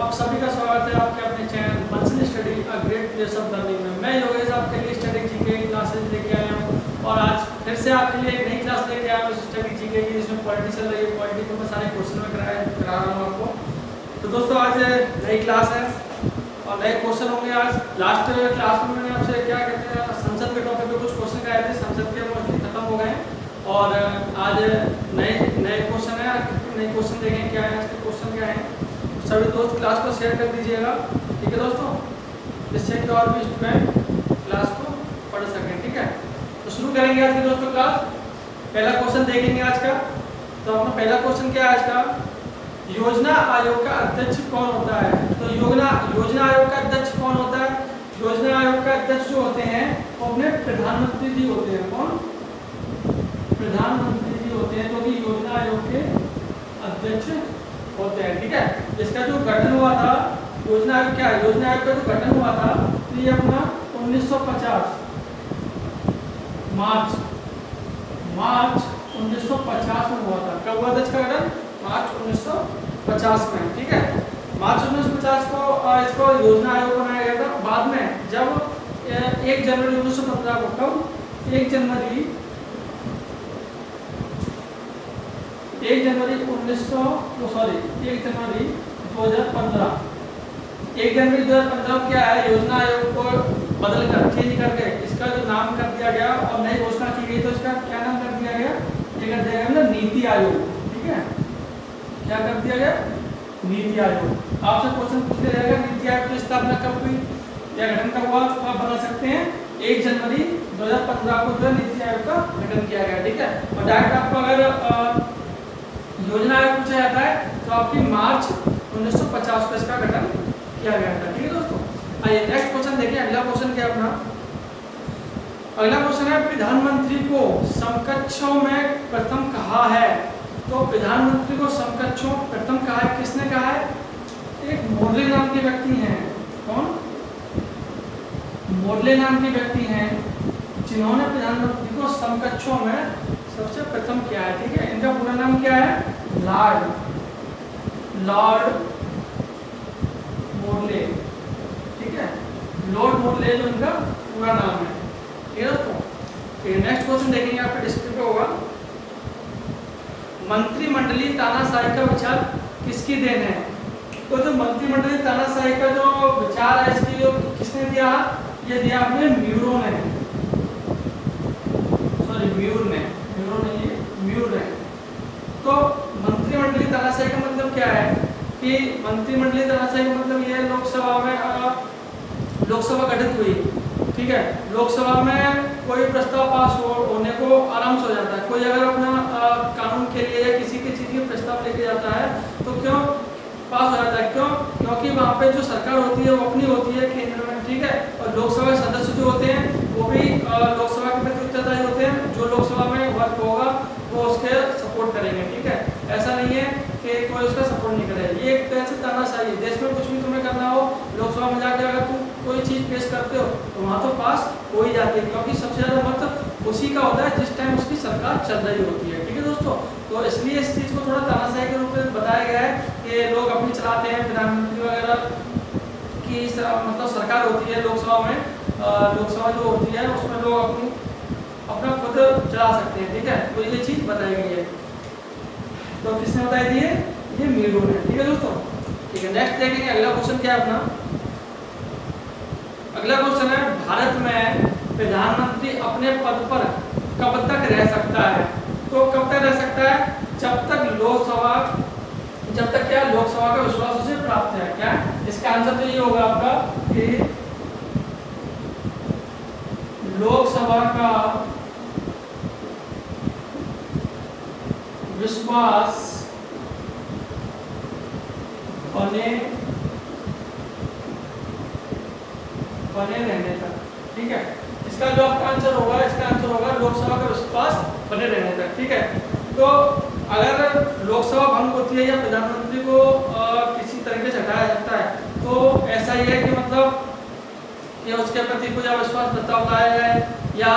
आप सभी का स्वागत है आपके अपने channel monthly study a great place of learning में। मैं योगेश आपके लिए स्टडी जीके क्लासेस लेके आया हूँ और आज फिर से आपके लिए एक नई क्लास लेके आया हूँ स्टडी जीके की, जिसमें पॉलिटी चल रही है। पॉलिटी को मैं सारे क्वेश्चन में करा रहा हूँ आपको। तो दोस्तों आज नई क्लास है और नए क्वेश्चन होंगे। आज लास्ट क्लास में मैंने आपसे क्या कहते हैं संसद के टॉपिक पे कुछ क्वेश्चन कराए थे, संसद के मोस्टली खत्म हो गए और आज नए क्वेश्चन है। नए क्वेश्चन देखें क्या है, आज के क्वेश्चन क्या है। सभी दोस्त क्लास को शेयर कर दीजिएगा, ठीक है दोस्तों, जिससे कि और भी स्टूडेंट क्लास को पढ़ सकें। ठीक है, तो शुरू करेंगे आज की दोस्तों क्लास। पहला क्वेश्चन देखेंगे आज का। तो अपना पहला क्वेश्चन क्या है आज का, योजना आयोग का अध्यक्ष कौन होता है। तो योजना आयोग का अध्यक्ष कौन होता है। योजना आयोग का अध्यक्ष जो होते हैं वो अपने प्रधानमंत्री जी होते हैं। कौन? प्रधानमंत्री जी होते हैं, जो कि योजना आयोग के अध्यक्ष होते हैं। ठीक है, इसका जो गठन हुआ था, योजना आयोग क्या है, योजना आयोग का जो गठन हुआ था तो ये अपना 1950 मार्च 1950 में हुआ था। कब हुआ था इसका गठन? मार्च 1950 में। ठीक है, मार्च 1950 को इसको योजना आयोग बनाया गया था। बाद में जब 1 जनवरी 1915 को, कब 1 जनवरी 2015 क्या है, योजना आयोग को बदलकर चेंज करके इसका जो नाम कर दिया गया और नई घोषणा की गई। तो इसका क्या नाम कर दिया गया, ये कर दिया गया नीति आयोग। ठीक है, क्या कर दिया गया, नीति आयोग। आपसे क्वेश्चन पूछ लिया जाएगा नीति आयोग की स्थापना कब हुई या गठन कब हुआ, तो आप बता सकते हैं 1 जनवरी 2015 को जो है नीति आयोग का गठन किया गया। ठीक है, और डायरेक्ट आपको अगर योजना आयोग पूछा जाता है तो आपकी मार्च 1950 को इसका गठन किया गया था। ठीक है दोस्तों, आइए नेक्स्ट क्वेश्चन देखिए। अगला क्वेश्चन क्या अपना, अगला क्वेश्चन है प्रधानमंत्री को समकक्षों में प्रथम कहा है। तो प्रधानमंत्री को समकक्षों प्रथम कहा है, किसने कहा है? एक मोर्ले नाम के व्यक्ति हैं। कौन? मोर्ले नाम के व्यक्ति हैं जिन्होंने प्रधानमंत्री को समकक्षों में सबसे प्रथम किया है। ठीक है, इनका पूरा नाम क्या है? Lord Morley. ठीक है, लॉर्ड मोर्ले जो इनका पूरा नाम है। ठीक है दोस्तों, नेक्स्ट क्वेश्चन देखेंगे आपके डिस्प्ले पे होगा। मंत्रिमंडलीय तानाशाही का विचार किसकी देन है। तो जो मंत्रिमंडलीय तानाशाही का जो विचार है इसकी जो किसने दिया, ये दिया अपने म्यूरो ने। तो मंत्रिमंडलीय तानाशाही का मतलब क्या है कि मंत्रिमंडलीय तानाशाही का मतलब ये लोकसभा में लोकसभा गठित हुई। ठीक है, लोकसभा में कोई प्रस्ताव पास होने को आराम से हो जाता है। कोई अगर अपना कानून के लिए या किसी की चीज के प्रस्ताव लेके जाता है तो क्यों पास हो जाता है, क्यों? क्योंकि वहाँ पे जो सरकार होती है वो अपनी होती है केंद्र में। ठीक है, और लोकसभा के सदस्य जो होते हैं वो भी लोकसभा के प्रति उत्तरदायी होते हैं। जो लोकसभा में वर्क होगा वो उसके सपोर्ट करेंगे। ठीक है, ऐसा नहीं है कि कोई उसका सपोर्ट नहीं करेगा। ये एक तरह से तानाशाही है। देश में कुछ भी तुम्हें करना हो, लोकसभा में जाकर अगर तुम कोई चीज़ पेश करते हो तो वहाँ तो पास हो ही जाती है, क्योंकि सबसे ज़्यादा मत उसी का होता है जिस टाइम उसकी सरकार चल रही होती है। ठीक है दोस्तों, तो इसलिए इस चीज़ को थोड़ा तानाशाही के रूप में बताया गया है कि लोग अपनी चलाते हैं। प्रधानमंत्री वगैरह की मतलब सरकार होती है लोकसभा में, लोकसभा जो होती है उसमें लोग अपना खुद चला सकते हैं। ठीक है, तो ये चीज़ बताई गई है। तो किसने बताई दी है? ये म्यूरो ने। ठीक है दोस्तों, ठीक है, नेक्स्ट देखेंगे। अगला क्वेश्चन क्या है अपना, अगला क्वेश्चन है भारत में प्रधानमंत्री अपने पद पर कब तक रह सकता है। तो कब तक रह सकता है? जब तक क्या लोकसभा का विश्वास उसे प्राप्त है। क्या इसका आंसर तो ये होगा आपका कि लोकसभा का विश्वास बने रहने तक। ठीक है, इसका जो आपका आंसर होगा, इसका आंसर होगा लोकसभा का विश्वास बने रहने तक। ठीक है, तो अगर लोकसभा भंग होती है या प्रधानमंत्री को किसी तरीके से हटाया जाता है तो ऐसा ही है कि मतलब कि उसके प्रति कोई अविश्वास प्रस्ताव लाया जाए या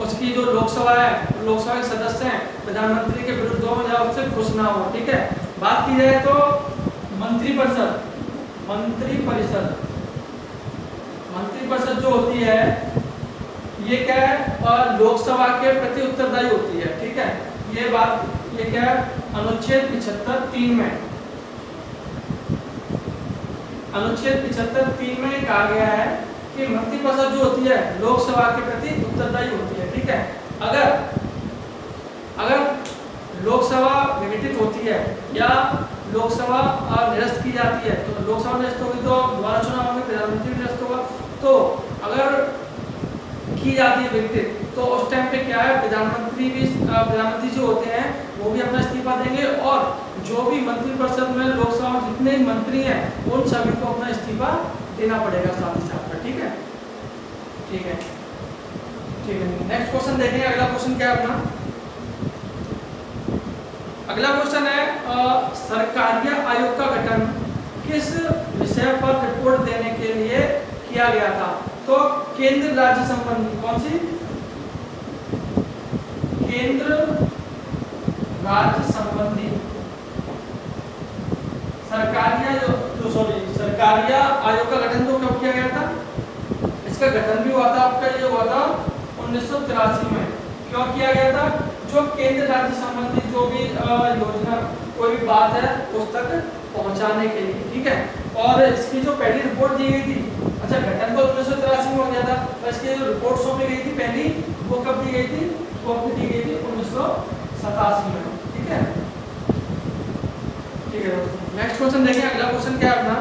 उसकी जो लोकसभा है, लोकसभा के सदस्य हैं प्रधानमंत्री के विरुद्ध हो या उससे खुश ना हो। ठीक है, बात की जाए तो मंत्रिपरिषद मंत्रिपरिषद, मंत्रिपरिषद जो होती है ये क्या है, लोकसभा के प्रति उत्तरदायी होती है, ठीक है। ये बात, ये क्या है, अनुच्छेद 75(3) में, अनुच्छेद 75(3) में कहा गया है कि मंत्रिपरिषद जो होती है लोकसभा के प्रति उत्तरदायी होती है, ठीक है। अगर लोकसभा विघटित होती है या लोकसभा निरस्त की जाती है, तो लोकसभा निरस्त होगी तो दोबारा चुनाव होंगे, प्रधानमंत्री निरस्त होगा। तो अगर की जाती है विघटित, तो उस टाइम पे क्या है, प्रधानमंत्री जो होते हैं वो भी अपना इस्तीफा देंगे, और जो भी मंत्रिपरिषद में लोकसभा में जितने मंत्री हैं उन सभी को अपना इस्तीफा देना पड़ेगा साथ ही साथ, ठीक है, ठीक है, ठीक है। नेक्स्ट क्वेश्चन देखेंगे। अगला क्वेश्चन क्या है अपना, अगला क्वेश्चन है सरकारीय आयोग का गठन किस विषय पर रिपोर्ट देने के लिए किया गया था। तो केंद्र राज्य संबंधी, कौन सी, केंद्र राज्य संबंधी सरकारीय आयोग का गठन तो कब किया गया था, इसका गठन भी हुआ था आपका, ये हुआ था 1983 में। क्यों किया गया था, जो केंद्र राज्य संबंधी जो भी योजना कोई भी बात है उस तक पहुंचाने के लिए, ठीक है। और इसकी जो पहली रिपोर्ट दी गई थी, अच्छा गठन तो 1983 में हो गया था, पर इसकी जो रिपोर्ट सौंपी गई थी पहली, वो कब दी गई थी, वो अपनी दी गई थी 1987 में, ठीक है, ठीक है दोस्तों। नेक्स्ट क्वेश्चन देखें। अगला क्वेश्चन क्या है अपना,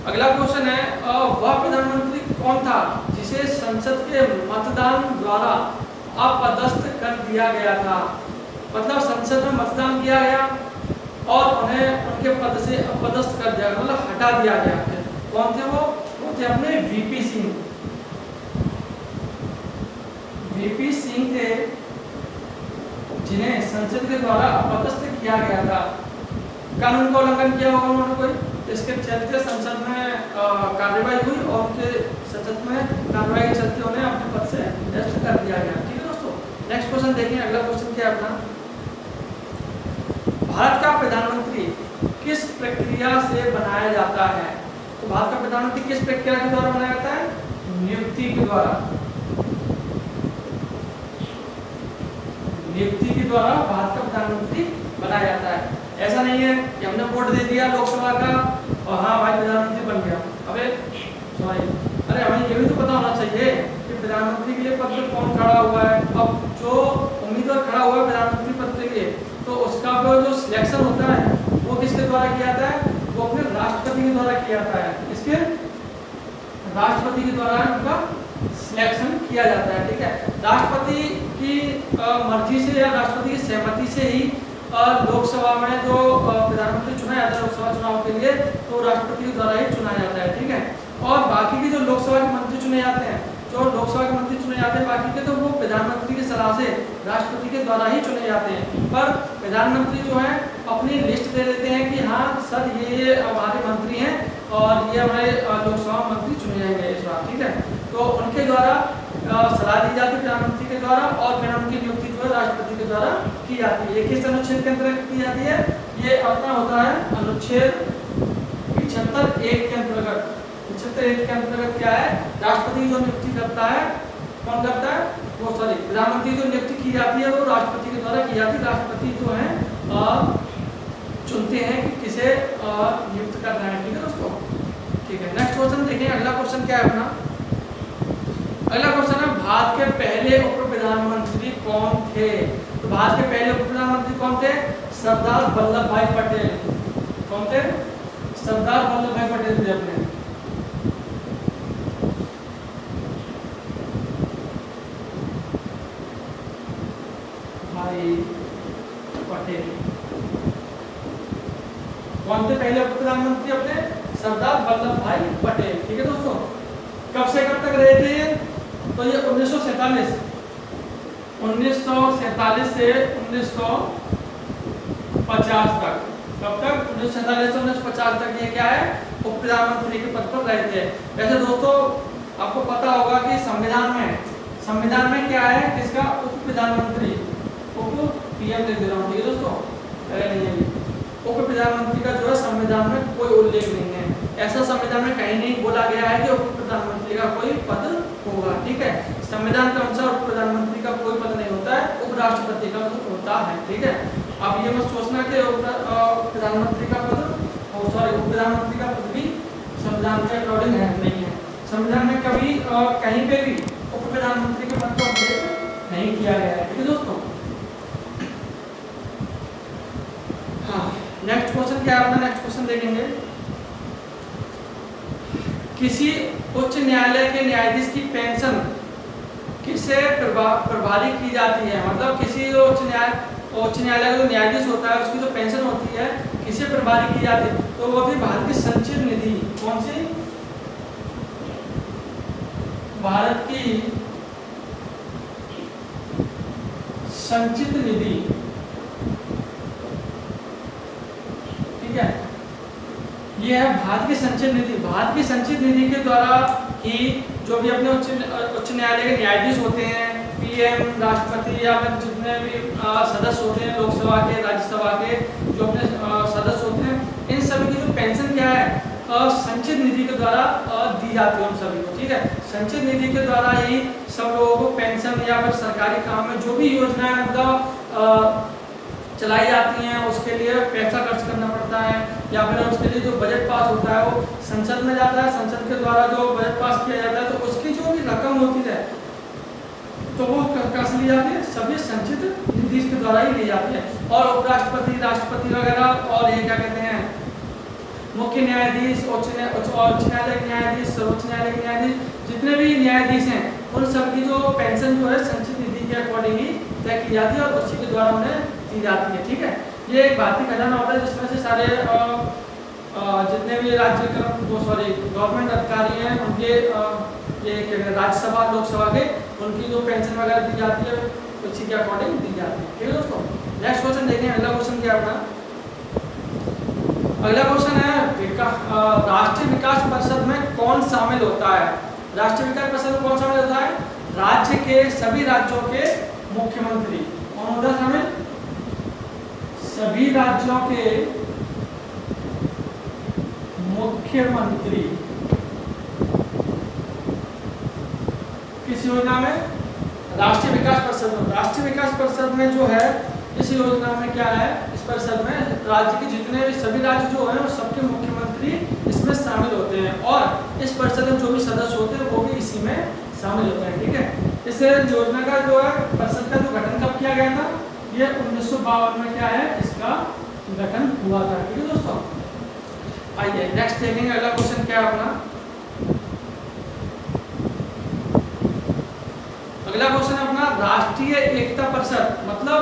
अगला क्वेश्चन है वह प्रधानमंत्री कौन था जिसे संसद के मतदान द्वारा अपदस्थ कर दिया गया था। मतलब संसद में मतदान किया गया और उन्हें उनके पद से अपदस्थ कर दिया, मतलब हटा दिया गया। कौन थे वो थे अपने वीपी सिंह, वीपी सिंह थे जिन्हें संसद के द्वारा अपदस्थ किया गया था। कानून का उल्लंघन किया होगा उन्होंने कोई, इसके चलते संसद में कार्यवाही हुई और उनके संसद में कार्यवाही के चलते उन्हें अपने पद से निरस्त कर दिया गया, ठीक है दोस्तों। नेक्स्ट क्वेश्चन देखें। अगला क्वेश्चन क्या है अपना, भारत का प्रधानमंत्री किस प्रक्रिया से बनाया जाता है। तो भारत का प्रधानमंत्री किस प्रक्रिया के द्वारा बनाया जाता है, नियुक्ति के द्वारा, नियुक्ति के द्वारा भारत का प्रधानमंत्री बनाया जाता है। ऐसा नहीं है कि हमने वोट दे दिया लोकसभा का और हाँ भाई प्रधानमंत्री बन गया। अबे सॉरी, अरे हमें ये भी तो पता होना चाहिए कि प्रधानमंत्री के लिए पद पर कौन खड़ा हुआ है। अब जो उम्मीदवार खड़ा हुआ है प्रधानमंत्री पद के लिए, तो उसका जो सिलेक्शन होता है वो किसके द्वारा किया जाता है, वो अपने राष्ट्रपति के द्वारा किया जाता है। किसके, राष्ट्रपति के द्वारा उनका सिलेक्शन किया जाता है, ठीक है। राष्ट्रपति की मर्जी से या राष्ट्रपति की सहमति से ही लोकसभा में जो प्रधानमंत्री चुना जाता है लोकसभा चुनाव के लिए, तो राष्ट्रपति के द्वारा ही चुना जाता है, ठीक है। और बाकी के जो लोकसभा के मंत्री चुने जाते हैं, जो लोकसभा के मंत्री चुने जाते हैं बाकी के, तो वो प्रधानमंत्री की सलाह से राष्ट्रपति के द्वारा ही चुने जाते हैं। पर प्रधानमंत्री जो है अपनी लिस्ट दे देते हैं कि हाँ सर ये हमारे मंत्री हैं और ये हमारे लोकसभा मंत्री चुने जाएंगे इस बार, ठीक है। तो उनके द्वारा सलाह दी जाती है प्रधानमंत्री के द्वारा, और फिर उनकी नियुक्ति जो है राष्ट्रपति के द्वारा की जाती है। ये किस अनुच्छेद के अंतर्गत की जाती है, ये अपना होता है अनुच्छेद 75(1) के अंतर्गत। 75(1) के अंतर्गत क्या है, राष्ट्रपति जो नियुक्ति करता है, कौन करता है, वो सॉरी प्रधानमंत्री जो नियुक्ति की जाती है वो राष्ट्रपति के द्वारा की जाती है। राष्ट्रपति जो है चुनते हैं कि किसे नियुक्त करना है, ठीक है दोस्तों, ठीक है। नेक्स्ट क्वेश्चन देखें। अगला क्वेश्चन क्या है अपना, अगला क्वेश्चन है भारत के पहले उप प्रधानमंत्री कौन थे। तो भारत के पहले उप प्रधानमंत्री कौन थे, सरदार वल्लभ भाई पटेल। कौन थे, सरदार वल्लभ भाई पटेल थे अपने। भाई पटेल कौन थे पहले उप प्रधानमंत्री अपने, सरदार वल्लभ भाई पटेल, ठीक है दोस्तों। कब से कब तक रहे थे ये, तो ये 1947 से 1950 तक। कब तक, 1947 से 1950 तक ये क्या है, उप प्रधानमंत्री के पद पर रहे थे। वैसे दोस्तों आपको पता होगा कि संविधान में क्या है, किसका, उप प्रधानमंत्री, उप पीएम दे दे रहा हूँ, ठीक है दोस्तों, उप प्रधानमंत्री का जो है संविधान संविधान में कोई उल्लेख नहीं है। ऐसा संविधान में कहीं नहीं बोला गया है कि उप प्रधानमंत्री का कोई पद होगा। ठीक है, संविधान के अनुसार उप प्रधानमंत्री का कोई पद नहीं होता है, उपराष्ट्रपति का होता है। ठीक है, अब ये मत सोचना कि प्रधानमंत्री का पद, उप प्रधानमंत्री का पद भी संविधान के अकॉर्डिंग नहीं है। संविधान में कभी कहीं पे भी उप प्रधानमंत्री के पद का उल्लेख नहीं किया गया है। ठीक है दोस्तों, हाँ नेक्स्ट क्वेश्चन क्या है अपना, नेक्स्ट क्वेश्चन देखेंगे। किसी उच्च न्यायालय के न्यायाधीश की पेंशन किसे प्रभारी की जाती है, मतलब किसी उच्च न्यायालय का जो न्यायाधीश होता है उसकी जो पेंशन होती है किसे प्रभारी की जाती है, तो वो भी भारत की संचित निधि, कौन सी, भारत की संचित निधि। ठीक है, ये है भारत की संचित निधि। भारत की संचित निधि के द्वारा ही जो भी अपने उच्च न्यायालय के न्यायाधीश होते हैं, पीएम, राष्ट्रपति या फिर जितने भी सदस्य होते हैं लोकसभा के, राज्यसभा के जो अपने सदस्य होते हैं, इन सभी की जो पेंशन क्या है संचित निधि के द्वारा दी जाती है उन सभी को। ठीक है, संचित निधि के द्वारा ही सब लोगों को पेंशन या फिर सरकारी काम में जो भी योजनाएं मतलब चलाई जाती हैं उसके लिए पैसा खर्च करना पड़ता है, या फिर उसके लिए जो बजट पास होता है वो संसद में जाता है, संसद के द्वारा जो बजट पास किया जाता है तो उसकी जो भी रकम होती है तो वो कहाँ से ली जाती है, सभी संचित निधि के द्वारा ही ली जाती है। और उपराष्ट्रपति, राष्ट्रपति वगैरह और ये क्या कहते हैं मुख्य न्यायाधीश, उच्च न्यायालय के न्यायाधीश, सर्वोच्च न्यायालय के न्यायाधीश, जितने भी न्यायाधीश हैं उन सबकी जो पेंशन जो है संचित निधि के अकॉर्डिंग ही तय की जाती है और उसी के द्वारा उन्हें दी जाती है। ठीक है, ये एक भारतीय खजाना होता है जिसमें से सारे जितने भी गवर्नमेंट अधिकारी हैं उनके ये राज्यसभा, लोकसभा के उनकी जो पेंशन वगैरह दी जाती है उसी के अकॉर्डिंग दी जाती है। ठीक है दोस्तों, नेक्स्ट क्वेश्चन देखें। अगला क्वेश्चन क्या है अपना, अगला क्वेश्चन है राष्ट्रीय विकास परिषद में कौन शामिल होता है। राष्ट्रीय विकास परिषद में कौन शामिल होता है, राज्य के सभी राज्यों के मुख्यमंत्री। कौन होता है शामिल, सभी राज्यों के मुख्यमंत्री किस योजना में, राष्ट्रीय विकास परिषद में। राष्ट्रीय विकास परिषद में जो है इस योजना में क्या है, इस परिषद में राज्य के जितने भी सभी राज्य जो हैं वो सबके मुख्यमंत्री इसमें शामिल होते हैं और इस परिषद में जो भी सदस्य होते हैं वो भी इसी में शामिल होते हैं। ठीक है, इस योजना का जो है परिषद का जो गठन कब किया गया था, ये 1952 में क्या है इसका गठन हुआ था। ठीक है दोस्तों, आइए नेक्स्ट देखेंगे। अगला क्वेश्चन क्या है अपना, अगला क्वेश्चन अपना राष्ट्रीय एकता परिषद मतलब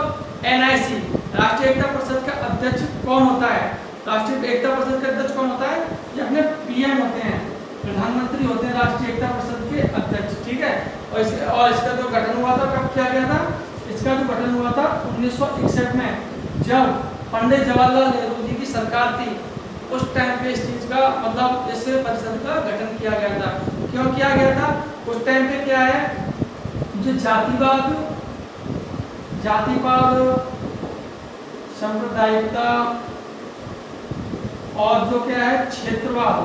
NIC, राष्ट्रीय एकता परिषद का अध्यक्ष कौन होता है। राष्ट्रीय एकता परिषद का अध्यक्ष कौन होता है, ये अपने PM होते हैं, प्रधानमंत्री होते हैं राष्ट्रीय एकता परिषद के अध्यक्ष। ठीक है, और इसका जो गठन हुआ था कब किया गया था, इसका जो गठन हुआ था 1961 में जब पंडित जवाहरलाल नेहरू जी की सरकार थी उस टाइम पे इस चीज का मतलब इस परिषद का गठन किया गया था। क्यों किया गया था, उस टाइम पे क्या है जो जातिवाद, सांप्रदायिकता और जो क्या है क्षेत्रवाद,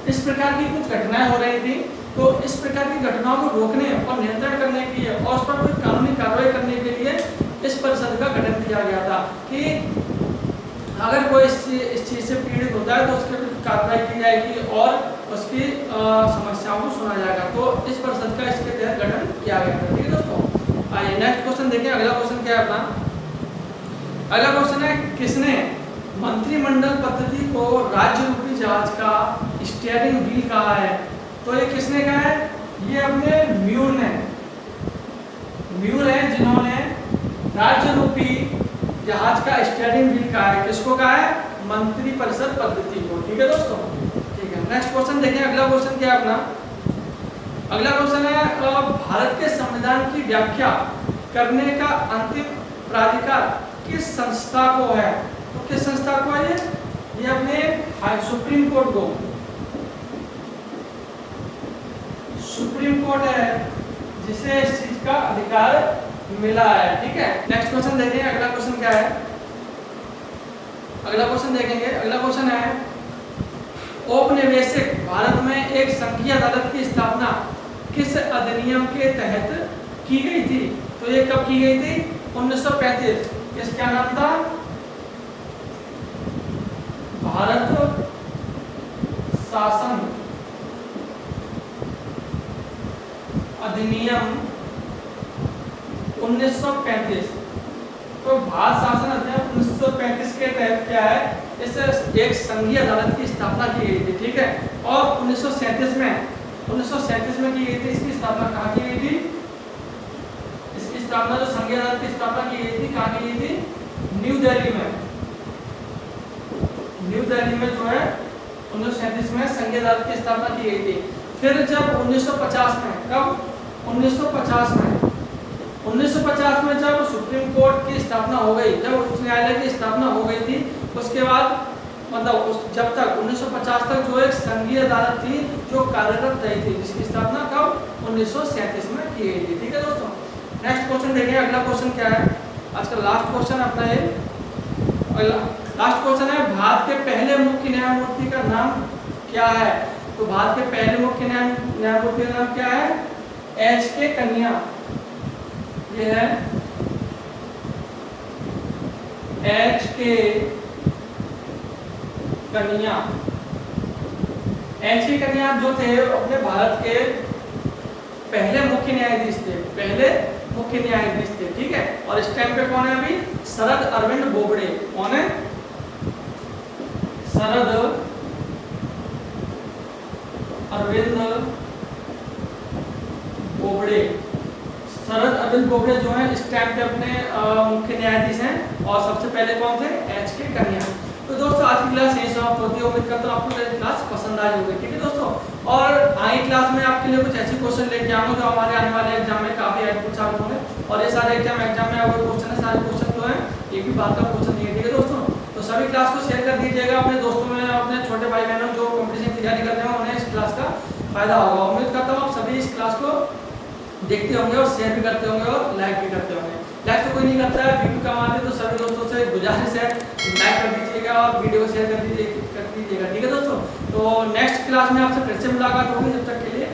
इस प्रकार की कुछ घटनाएं हो रही थी, तो इस प्रकार की घटनाओं को रोकने और नियंत्रण करने के लिए और उस पर कोई कानूनी कार्रवाई करने के लिए इस परिषद का गठन किया गया था कि अगर कोई इस चीज से पीड़ित होता है तो उसके विरुद्ध कार्रवाई की जाएगी और उसकी समस्याओं को सुना जाएगा। तो इस परिषद का इसके तहत गठन किया गया था। ठीक है दोस्तों, आइए नेक्स्ट क्वेश्चन देखें। अगला क्वेश्चन क्या है अपना, अगला क्वेश्चन है किसने मंत्रिमंडल पद्धति को राज्य रूपी जहाज का स्टीयरिंग व्हील कहा है। तो ये किसने कहा है, ये अपने म्यूर है जिन्होंने राज्य रूपी जहाज का स्टीयरिंग व्हील कहा है। किसको कहा है, मंत्रिपरिषद पद्धति को। ठीक है दोस्तों, ठीक है नेक्स्ट क्वेश्चन देखें। अगला क्वेश्चन क्या है अपना, अगला क्वेश्चन है भारत के संविधान की व्याख्या करने का अंतिम प्राधिकार किस संस्था को है। तो किस संस्था को है ये अपने सुप्रीम कोर्ट को, सुप्रीम कोर्ट है जिसे इस चीज का अधिकार मिला है। ठीक है नेक्स्ट क्वेश्चन देखें। अगला क्वेश्चन क्या है, अगला क्वेश्चन देखेंगे। अगला क्वेश्चन है औपनिवेशिक भारत में एक संघीय अदालत की स्थापना किस अधिनियम के तहत की गई थी? तो ये कब की गई थी? 1935। इसका नाम था भारत शासन अधिनियम 1935। तो भारत शासन अधिनियम 1935 के तहत क्या है, इस एक संघीय अदालत की स्थापना की गई थी, ठीक है। और 1937 में की गई थी। इसकी स्थापना कहाँ की गई थी? इसकी स्थापना, जो संघीय अदालत की स्थापना की गई थी, कहाँ की गई थी? न्यू दिल्ली में। न्यू दिल्ली में जो है 1937 में संघीय अदालत की स्थापना की गई थी। फिर जब 1950 में, कब? 1950 में जब सुप्रीम कोर्ट की स्थापना हो गई, जब उच्च न्यायालय की स्थापना हो गई थी, उसके बाद मतलब जब तक 1950 तक जो एक संघीय अदालत थी जो कार्यरत रही थी, जिसकी स्थापना कब? 1937 में की गई थी, ठीक है दोस्तों। नेक्स्ट क्वेश्चन देखिए। अगला क्वेश्चन क्या है? आज का लास्ट क्वेश्चन अपना ये लास्ट क्वेश्चन है, भारत के पहले मुख्य न्यायमूर्ति का नाम क्या है? तो भारत के पहले मुख्य न्यायमूर्ति का नाम क्या है? एच.के. कन्या। ये है एच.के. कन्या। एच.के. कन्या जो थे अपने भारत के पहले मुख्य न्यायाधीश थे, ठीक है। और इस टाइम पे कौन है अभी? शरद अरविंद बोबड़े। कौन है? शरद अरविंद बोबड़े। शरद अरविंद बोबड़े जो है इस टाइम पे अपने मुख्य न्यायाधीश हैं। और सबसे पहले कौन थे? एच.के. कन्या। तो दोस्तों आज की क्लास यही समाप्त होती है। उम्मीद करता हूँ आपको मेरी क्लास पसंद आई होगी, ठीक है दोस्तों। और आई क्लास में आपके लिए कुछ ऐसे क्वेश्चन लेके आऊंगा जो हमारे आने वाले एग्जाम में काफी हेल्पफुल साबित होंगे। और ये सारे एग्जाम में अगर क्वेश्चन है, सारे क्वेश्चन जो है एक भी बात का क्वेश्चन नहीं है, ठीक है दोस्तों। तो सभी क्लास को शेयर कर दीजिएगा अपने दोस्तों में, अपने छोटे भाई बहनों जो कॉम्पिटिशन की तैयारी करते हैं, उन्हें इस क्लास का फायदा होगा। उम्मीद करता हूँ आप सभी इस क्लास को देखते होंगे और शेयर भी करते होंगे और लाइक भी करते होंगे। लाइक तो कोई नहीं करता है, वीडियो कम आते तो सभी दोस्तों से गुजारिश है लाइक कर दीजिएगा और वीडियो को शेयर कर दीजिएगा, ठीक है दोस्तों। तो नेक्स्ट क्लास में आपसे फिर से मुलाकात होगी। जब तक के लिए